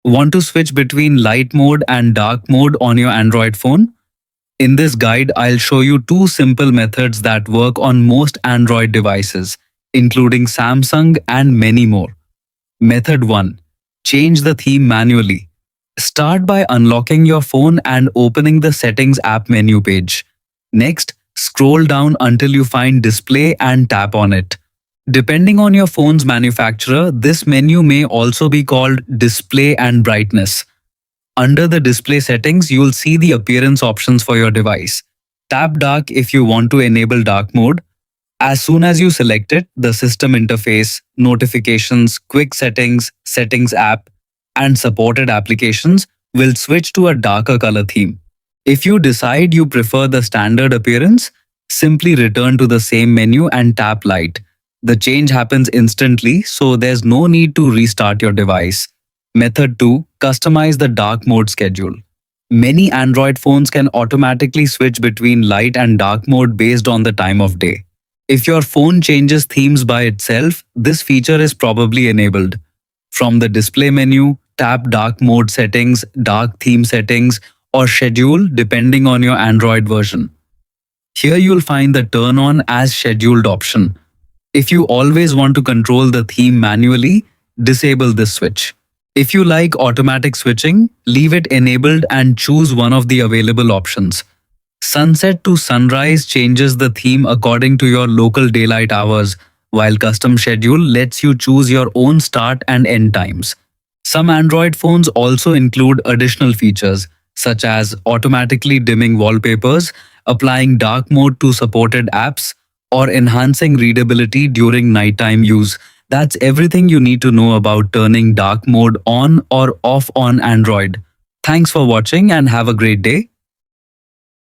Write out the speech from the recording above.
Want to switch between light mode and dark mode on your Android phone? In this guide, I'll show you two simple methods that work on most Android devices, including Samsung and many more. Method 1. Change the theme manually. Start by unlocking your phone and opening the Settings app menu page. Next, scroll down until you find Display and tap on it. Depending on your phone's manufacturer, this menu may also be called Display and Brightness. Under the display settings, you'll see the appearance options for your device. Tap Dark if you want to enable dark mode. As soon as you select it, the system interface, notifications, quick settings, settings app, and supported applications will switch to a darker color theme. If you decide you prefer the standard appearance, simply return to the same menu and tap Light. The change happens instantly, so there's no need to restart your device. Method 2. Customize the dark mode schedule. Many Android phones can automatically switch between light and dark mode based on the time of day. If your phone changes themes by itself, this feature is probably enabled. From the display menu, tap dark mode settings, dark theme settings, or schedule depending on your Android version. Here you'll find the turn on as scheduled option. If you always want to control the theme manually, disable this switch. If you like automatic switching, leave it enabled and choose one of the available options. Sunset to sunrise changes the theme according to your local daylight hours, while custom schedule lets you choose your own start and end times. Some Android phones also include additional features, such as automatically dimming wallpapers, applying dark mode to supported apps, or enhancing readability during nighttime use. That's everything you need to know about turning dark mode on or off on Android. Thanks for watching and have a great day.